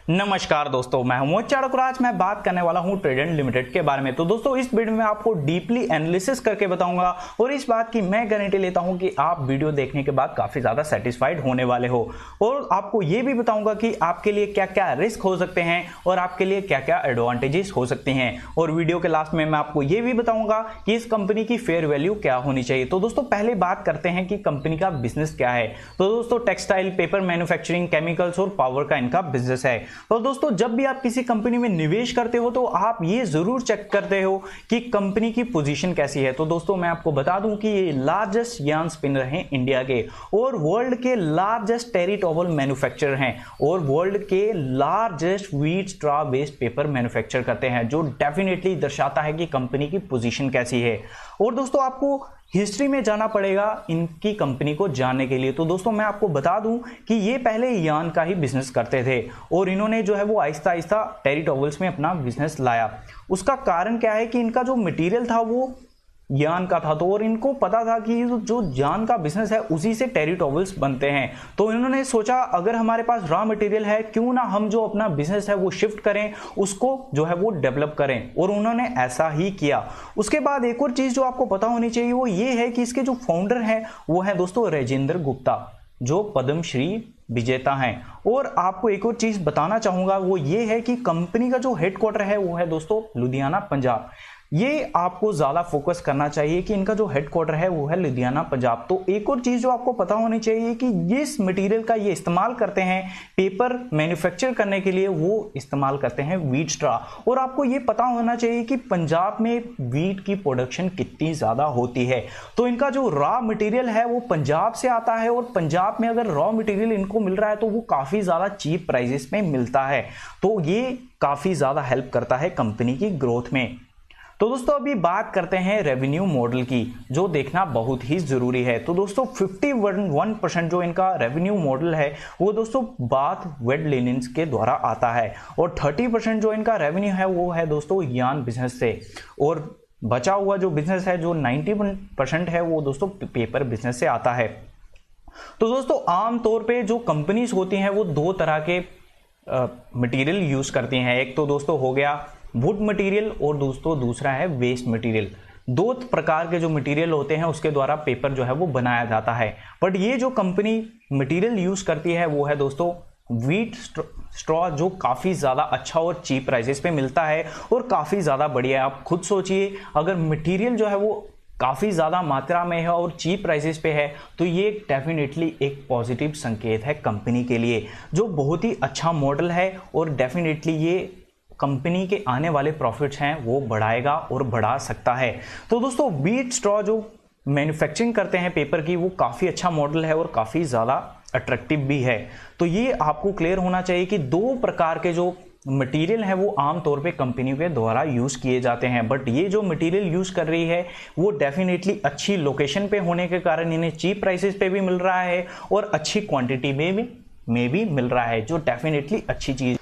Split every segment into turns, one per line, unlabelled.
नमस्कार दोस्तों, मैं हूं चाणक्य। आज मैं बात करने वाला हूं ट्रेडेंट लिमिटेड के बारे में। तो दोस्तों इस वीडियो में आपको डीपली एनालिसिस करके बताऊंगा और इस बात की मैं गारंटी लेता हूं कि आप वीडियो देखने के बाद काफी ज्यादा सेटिस्फाइड होने वाले हो। और आपको यह भी बताऊंगा कि आपके लिए क्या क्या रिस्क हो सकते हैं और आपके लिए क्या क्या एडवांटेजेस हो सकते हैं। और वीडियो के लास्ट में मैं आपको यह भी बताऊंगा कि इस कंपनी की फेयर वैल्यू क्या होनी चाहिए। तो दोस्तों पहले बात करते हैं कि कंपनी का बिजनेस क्या है। तो दोस्तों टेक्सटाइल, पेपर मैन्युफैक्चरिंग, केमिकल्स और पावर का इनका बिजनेस है। तो दोस्तों जब भी आप किसी कंपनी में निवेश करते हो तो आप ये जरूर चेक करते हो कि कंपनी की पोजीशन कैसी है। तो दोस्तों मैं आपको बता दूं कि ये लार्जेस्ट यार्न स्पिनर हैं इंडिया के और वर्ल्ड के लार्जेस्ट टेरिटोबल मैन्युफैक्चरर हैं और वर्ल्ड के largest wheat straw based paper manufacture करते हैं, जो डेफिनेटली दर्शाता है कि कंपनी की पोजीशन कैसी है। और दोस्तों आपको हिस्ट्री में जाना पड़ेगा इनकी कंपनी को जानने के लिए। तो दोस्तों मैं आपको बता दूं कि ये पहले यार्न का ही बिजनेस करते थे और इन्होंने जो है वो आहिस्ता आहिस्ता टेरिटोबल्स में अपना बिजनेस लाया। उसका कारण क्या है कि इनका जो मटेरियल था वो यार्न का था, तो और इनको पता था कि जो यार्न का बिजनेस है उसी से टेरिटोबल्स बनते हैं। तो इन्होंने सोचा अगर हमारे पास रॉ मटेरियल है, क्यों ना हम जो अपना बिजनेस है वो शिफ्ट करें, उसको जो है वो डेवलप करें। और उन्होंने ऐसा ही किया। उसके बाद एक और चीज जो आपको पता होनी चाहिए वो ये है कि इसके जो फाउंडर हैं वो है दोस्तों राजेंद्र गुप्ता, जो पद्मश्री विजेता हैं। और आपको एक और चीज बताना चाहूंगा वो ये है कि कंपनी का जो हेडक्वार्टर है वो है दोस्तों लुधियाना, पंजाब। ये आपको ज्यादा फोकस करना चाहिए कि इनका जो हेडक्वार्टर है वो है लुधियाना, पंजाब। तो एक और चीज जो आपको पता होनी चाहिए कि जिस मटेरियल का ये इस्तेमाल करते हैं पेपर मैन्युफैक्चर करने के लिए वो इस्तेमाल करते हैं व्हीट स्ट्रॉ। और आपको ये पता होना चाहिए कि पंजाब में व्हीट की प्रोडक्शन कितनी ज्यादा होती है। तो इनका जो रॉ मटेरियल है वो पंजाब से आता है और पंजाब में अगर रॉ मटेरियल इनको मिल रहा है तो वो काफी ज्यादा चीप प्राइसेस में मिलता है। तो ये काफी ज्यादा हेल्प करता है कंपनी की ग्रोथ में। तो दोस्तों अभी बात करते हैं रेवेन्यू मॉडल की, जो देखना बहुत ही जरूरी है। तो दोस्तों 51% जो इनका रेवेन्यू मॉडल है वो दोस्तों बाथ वेड लिनिन्स के द्वारा आता है और 30% जो इनका रेवेन्यू है वो है दोस्तों यार्न बिजनेस से। और बचा हुआ जो बिजनेस है जो 90% है वो दोस्तों पेपर बिजनेस से आता है। तो दोस्तों आमतौर पे जो कंपनीज होती हैं वो दो तरह के मटेरियल यूज करती हैं। एक तो दोस्तों हो गया वुड मटेरियल और दोस्तों दूसरा है वेस्ट मटेरियल। दो प्रकार के जो मटेरियल होते हैं उसके द्वारा पेपर जो है वो बनाया जाता है। बट ये जो कंपनी मटेरियल यूज करती है वो है दोस्तों व्हीट स्ट्रॉ, जो काफी ज्यादा अच्छा और चीप प्राइसेस पे मिलता है और काफी ज्यादा बढ़िया है। आप खुद सोचिए अगर मटेरियल जो है वो काफी ज्यादा मात्रा में है और चीप प्राइसेस पे है तो ये डेफिनेटली एक पॉजिटिव संकेत है कंपनी के लिए, जो बहुत ही अच्छा मॉडल है और डेफिनेटली ये कंपनी के आने वाले प्रॉफिट्स हैं वो बढ़ाएगा और बढ़ा सकता है। तो दोस्तों व्हीट स्ट्रॉ जो मैन्युफैक्चरिंग करते हैं पेपर की वो काफ़ी अच्छा मॉडल है और काफ़ी ज़्यादा अट्रैक्टिव भी है। तो ये आपको क्लियर होना चाहिए कि दो प्रकार के जो मटेरियल है वो आमतौर पे कंपनी के द्वारा यूज किए जाते हैं। बट ये जो मटेरियल यूज कर रही है वो डेफिनेटली अच्छी लोकेशन पे होने के कारण इन्हें चीप प्राइसेस पे भी मिल रहा है और अच्छी क्वांटिटी में भी मिल रहा है, जो डेफिनेटली अच्छी चीज।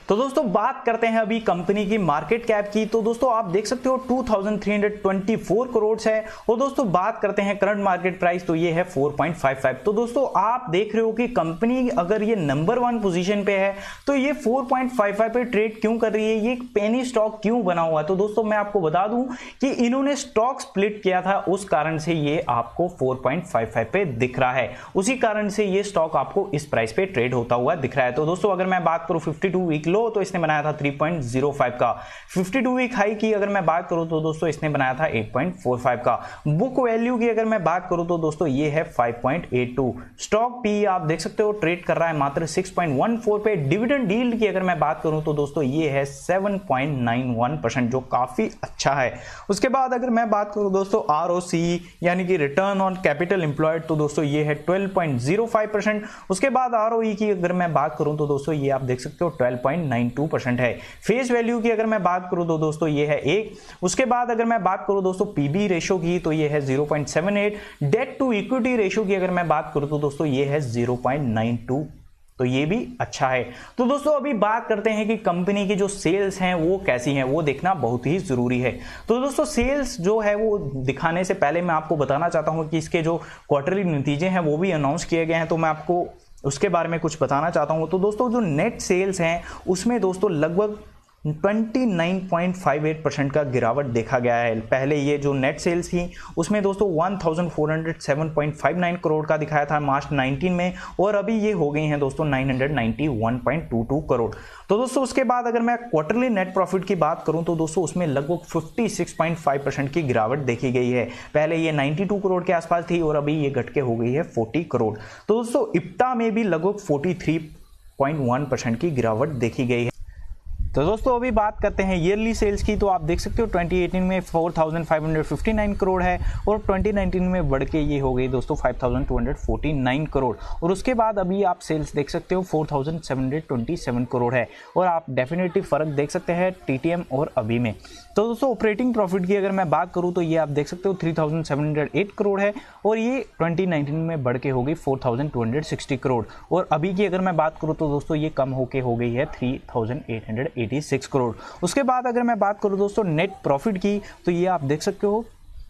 तो दोस्तों बात करते हैं अभी कंपनी की मार्केट कैप की। तो दोस्तों आप देख सकते हो 2324 करोड़ है। और दोस्तों बात करते हैं करंट मार्केट प्राइस, तो ये है 4.55। तो दोस्तों आप देख रहे हो कि कंपनी अगर ये नंबर 1 पोजीशन पे है तो ये 4.55 पे ट्रेड क्यों कर रही है, ये एक पेनी स्टॉक क्यों बना हुआ है। तो दोस्तों मैं आपको बता दूं कि इन्होंने स्टॉक स्प्लिट किया था, उस कारण से ये आपको 4.55 पे दिख रहा है। उसी कारण से ये स्टॉक आपको इस प्राइस पे ट्रेड होता हुआ दिख रहा है। तो दोस्तों अगर मैं बात करूं 52 वीक लो तो इसने बनाया था 3.05 का। 52 वीक हाई की अगर मैं बात करूं तो दोस्तों इसने बनाया था 8.45 का। बुक वैल्यू की अगर मैं बात करूं तो दोस्तों ये है 5.82। स्टॉक पी आप देख सकते हो ट्रेड कर रहा है मात्र 6.14 पे। डिविडेंड यील्ड की अगर मैं बात करूं तो दोस्तों ये है 7.91%, जो काफी अच्छा है। उसके बाद अगर मैं बात करूं दोस्तों ROCE यानी कि रिटर्न ऑन कैपिटल एम्प्लॉयड, तो दोस्तों ये है 12.05%। उसके बाद ROE की अगर मैं बात करूं तो दोस्तों ये आप देख सकते हो 12.92% है। फेस वैल्यू की अगर मैं बात करूं तो दोस्तों ये है 1। उसके बाद अगर मैं बात करूं दोस्तों पीबी रेशो की तो ये है 0.78। डेट टू इक्विटी रेशो की अगर मैं बात करूं तो दोस्तों ये है 0.92, तो ये भी अच्छा है। तो दोस्तों अभी बात करते हैं कि कंपनी की जो सेल्स हैं वो कैसी हैं, वो देखना बहुत ही जरूरी है। तो दोस्तों सेल्स जो है वो दिखाने से पहले मैं आपको बताना चाहता हूं कि इसके जो क्वार्टरली नतीजे हैं वो भी अनाउंस किए गए हैं। तो मैं आपको उसके बारे में कुछ बताना चाहता हूँ। तो दोस्तों जो नेट सेल्स हैं उसमें दोस्तों लगभग 29.58% का गिरावट देखा गया है। पहले ये जो नेट सेल्स थी उसमें दोस्तों 1407.59 करोड़ का दिखाया था मार्च 19 में, और अभी ये हो गई हैं दोस्तों 991.22 करोड़। तो दोस्तों उसके बाद अगर मैं क्वार्टरली नेट प्रॉफिट की बात करूं तो दोस्तों उसमें लगभग 56.5% की गिरावट देखी गई है। पहले ये 92 करोड़ के आसपास थी और अभी ये घट के हो गई है 40 करोड़। तो दोस्तों इप्टा में भी लगभग 43.1% की गिरावट देखी गई है। तो दोस्तों अभी बात करते हैं ईयरली सेल्स की। तो आप देख सकते हो 2018 में 4559 करोड़ है और 2019 में बढ़ के ये हो गई दोस्तों 5249 करोड़, और उसके बाद अभी आप सेल्स देख सकते हो 4727 करोड़ है, और आप डेफिनेटली फ़र्क देख सकते हैं टीटीएम और अभी में। तो दोस्तों ऑपरेटिंग प्रॉफिट की अगर मैं बात करूं तो ये आप देख सकते हो 3708 करोड़ है, और ये 2019 में बढ़ के हो गई 4260 करोड़, और अभी की अगर मैं बात करूं तो दोस्तों ये कम होके हो गई है 3886 करोड़। उसके बाद अगर मैं बात करूं दोस्तों नेट प्रॉफिट की तो ये आप देख सकते हो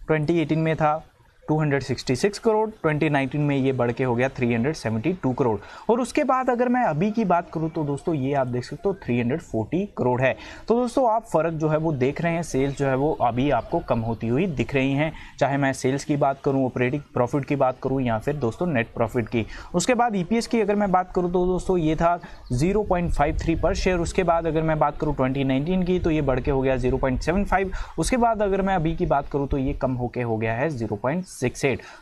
2018 में था 266 करोड़, 2019 में ये बढ़ के हो गया 372 करोड़, और उसके बाद अगर मैं अभी की बात करूं तो दोस्तों ये आप देख सकते हो 340 करोड़ है। तो दोस्तों आप फ़र्क जो है वो देख रहे हैं, सेल्स जो है वो अभी आपको कम होती हुई दिख रही हैं, चाहे मैं सेल्स की बात करूं, ऑपरेटिंग प्रॉफिट की बात करूं या फिर दोस्तों नेट प्रॉफिट की। उसके बाद ईपीएस की अगर मैं बात करूँ तो दोस्तों ये था 0.53 पर शेयर। उसके बाद अगर मैं बात करूँ 2019 की तो ये बढ़ के हो गया 0.75। उसके बाद अगर मैं अभी की बात करूँ तो ये कम होके हो गया है 0.68।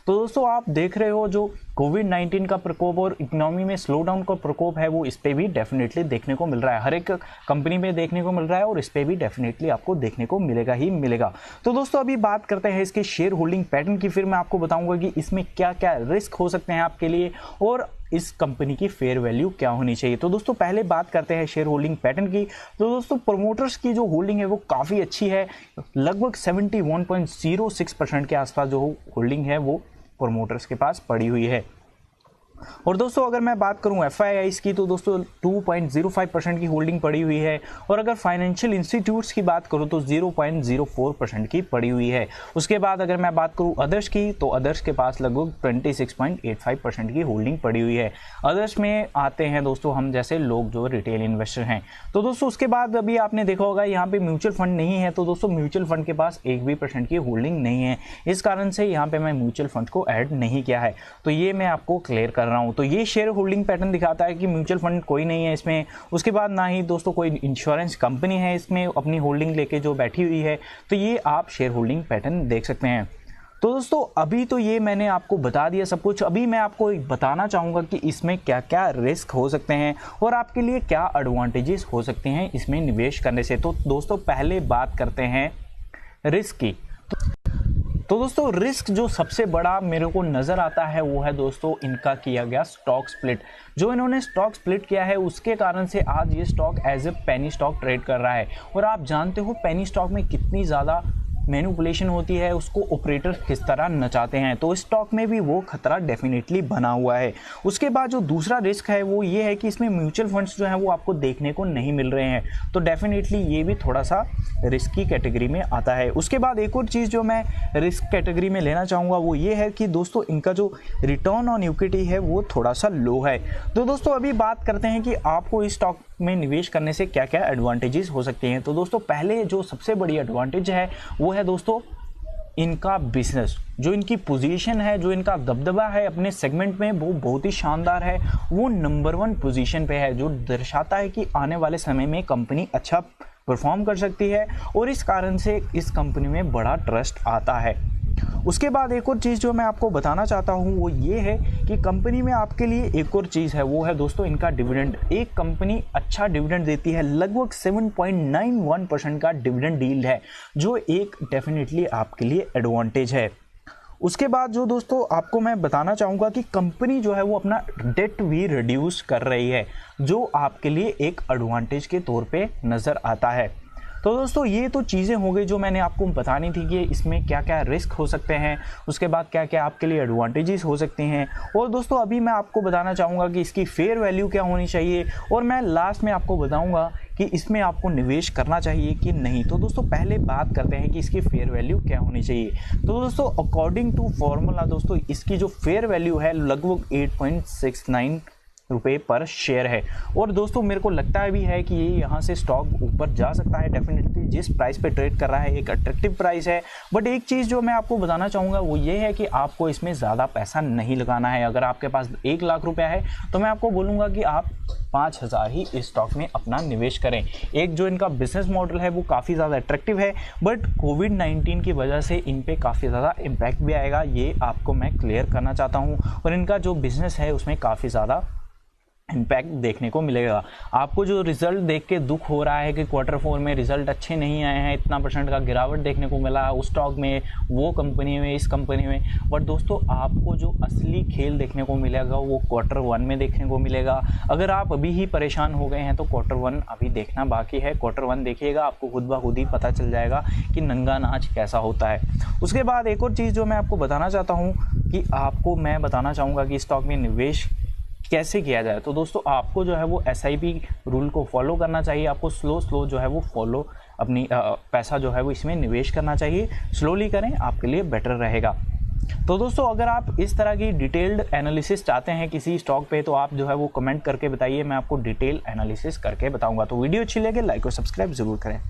तो दोस्तों आप देख रहे हो जो कोविड-19 का प्रकोप और इकोनॉमी में स्लो डाउन का प्रकोप है वो इस पे भी डेफिनेटली देखने को मिल रहा है, हर एक कंपनी में देखने को मिल रहा है, और इस पे भी डेफिनेटली आपको देखने को मिलेगा ही मिलेगा। तो दोस्तों अभी बात करते हैं इसके शेयर होल्डिंग पैटर्न की, फिर मैं आपको बताऊंगा कि इसमें क्या क्या रिस्क हो सकते हैं आपके लिए और इस कंपनी की फेयर वैल्यू क्या होनी चाहिए। तो दोस्तों पहले बात करते हैं शेयर होल्डिंग पैटर्न की। तो दोस्तों प्रमोटर्स की जो होल्डिंग है वो काफ़ी अच्छी है, लगभग 71.06% के आसपास जो होल्डिंग है वो प्रमोटर्स के पास पड़ी हुई है। और दोस्तों अगर मैं बात करूं एफआईआईज की तो दोस्तों 2.05% की होल्डिंग पड़ी हुई है, और अगर फाइनेंशियल इंस्टीट्यूट्स की बात करूं तो 0.04% की पड़ी हुई है। उसके बाद अगर मैं बात करूं अदर्स की तो अदर्स के पास लगभग 26.85% की होल्डिंग पड़ी हुई है। अदर्स में आते हैं दोस्तों हम जैसे लोग जो रिटेल इन्वेस्टर हैं। तो दोस्तों उसके बाद अभी आपने देखा होगा यहाँ पे म्यूचुअल फंड नहीं है, तो दोस्तों म्यूचुअल फंड के पास 1% की होल्डिंग नहीं है, इस कारण से यहाँ पे मैं म्यूचुअल फंड को ऐड नहीं किया है। तो ये मैं आपको क्लियर कर रहा हूं। तो ये शेयर होल्डिंग पैटर्न दिखाता है कि म्यूचुअल फंड कोई नहीं है इसमें। उसके बाद ना ही दोस्तों कोई इंश्योरेंस कंपनी है इसमें अपनी होल्डिंग लेके जो बैठी हुई है। तो ये आप शेयर होल्डिंग पैटर्न देख सकते हैं। तो दोस्तों अभी तो ये मैंने आपको बता दिया सब कुछ। अभी मैं आपको बताना चाहूँगा कि इसमें क्या क्या रिस्क हो सकते हैं और आपके लिए क्या एडवांटेजेस हो सकते हैं इसमें निवेश करने से। तो दोस्तों पहले बात करते हैं रिस्क की। तो दोस्तों रिस्क जो सबसे बड़ा मेरे को नज़र आता है वो है दोस्तों इनका किया गया स्टॉक स्प्लिट। जो इन्होंने स्टॉक स्प्लिट किया है उसके कारण से आज ये stock as a penny stock trade कर रहा है, और आप जानते हो पेनी स्टॉक में कितनी ज़्यादा मैनिपुलेशन होती है, उसको ऑपरेटर किस तरह नचाते हैं। तो स्टॉक में भी वो खतरा डेफिनेटली बना हुआ है। उसके बाद जो दूसरा रिस्क है वो ये है कि इसमें म्यूचुअल फंड्स जो हैं वो आपको देखने को नहीं मिल रहे हैं, तो डेफिनेटली ये भी थोड़ा सा रिस्क की कैटेगरी में आता है। उसके बाद एक और चीज़ जो मैं रिस्क कैटेगरी में लेना चाहूँगा वो ये है कि दोस्तों इनका जो रिटर्न ऑन इक्विटी है वो थोड़ा सा लो है। तो दोस्तों अभी बात करते हैं कि आपको इस स्टॉक में निवेश करने से क्या क्या एडवांटेजेस हो सकते हैं। तो दोस्तों पहले जो सबसे बड़ी एडवांटेज है वो है दोस्तों इनका बिजनेस, जो इनकी पोजीशन है, जो इनका दबदबा है अपने सेगमेंट में वो बहुत ही शानदार है। वो नंबर 1 पोजीशन पे है, जो दर्शाता है कि आने वाले समय में कंपनी अच्छा परफॉर्म कर सकती है, और इस कारण से इस कंपनी में बड़ा ट्रस्ट आता है। उसके बाद एक और चीज़ जो मैं आपको बताना चाहता हूँ वो ये है कि कंपनी में आपके लिए एक और चीज़ है, वो है दोस्तों इनका डिविडेंड। एक कंपनी अच्छा डिविडेंड देती है, लगभग 7.91% का डिविडेंड यील्ड है, जो एक डेफिनेटली आपके लिए एडवांटेज है। उसके बाद जो दोस्तों आपको मैं बताना चाहूँगा कि कंपनी जो है वो अपना डेट भी रिड्यूस कर रही है, जो आपके लिए एक एडवांटेज के तौर पे नज़र आता है। तो दोस्तों ये तो चीज़ें हो गई जो मैंने आपको बतानी थी कि इसमें क्या क्या रिस्क हो सकते हैं, उसके बाद क्या क्या आपके लिए एडवांटेजेस हो सकते हैं। और दोस्तों अभी मैं आपको बताना चाहूँगा कि इसकी फेयर वैल्यू क्या होनी चाहिए, और मैं लास्ट में आपको बताऊँगा कि इसमें आपको निवेश करना चाहिए कि नहीं। तो दोस्तों पहले बात करते हैं कि इसकी फेयर वैल्यू क्या होनी चाहिए। तो दोस्तों अकॉर्डिंग टू फॉर्मूला दोस्तों इसकी जो फेयर वैल्यू है लगभग 8.69 रुपये पर शेयर है। और दोस्तों मेरे को लगता है भी है कि ये यहाँ से स्टॉक ऊपर जा सकता है डेफिनेटली। जिस प्राइस पे ट्रेड कर रहा है एक अट्रैक्टिव प्राइस है। बट एक चीज़ जो मैं आपको बताना चाहूँगा वो ये है कि आपको इसमें ज़्यादा पैसा नहीं लगाना है। अगर आपके पास 1 लाख रुपया है तो मैं आपको बोलूँगा कि आप 5,000 ही इस स्टॉक में अपना निवेश करें। एक जो इनका बिजनेस मॉडल है वो काफ़ी ज़्यादा अट्रैक्टिव है, बट कोविड-19 की वजह से इन पे काफ़ी ज़्यादा इम्पैक्ट भी आएगा, ये आपको मैं क्लियर करना चाहता हूँ। और इनका जो बिज़नेस है उसमें काफ़ी ज़्यादा इम्पैक्ट देखने को मिलेगा। आपको जो रिजल्ट देख के दुख हो रहा है कि Q4 में रिजल्ट अच्छे नहीं आए हैं, इतना % का गिरावट देखने को मिला है उस स्टॉक में, वो कंपनी में, इस कंपनी में, बट दोस्तों आपको जो असली खेल देखने को मिलेगा वो Q1 में देखने को मिलेगा। अगर आप अभी ही परेशान हो गए हैं तो Q1 अभी देखना बाकी है। Q1 देखिएगा, आपको खुद ब खुद ही पता चल जाएगा कि नंगा नाच कैसा होता है। उसके बाद एक और चीज़ जो मैं आपको बताना चाहता हूँ कि आपको मैं बताना चाहूँगा कि स्टॉक में निवेश कैसे किया जाए। तो दोस्तों आपको जो है वो SIP रूल को फॉलो करना चाहिए। आपको स्लो जो है वो फॉलो अपनी पैसा जो है वो इसमें निवेश करना चाहिए। स्लोली करें, आपके लिए बेटर रहेगा। तो दोस्तों अगर आप इस तरह की डिटेल्ड एनालिसिस चाहते हैं किसी स्टॉक पे तो आप जो है वो कमेंट करके बताइए, मैं आपको डिटेल एनालिसिस करके बताऊंगा। तो वीडियो अच्छी लगे लाइक और सब्सक्राइब जरूर करें।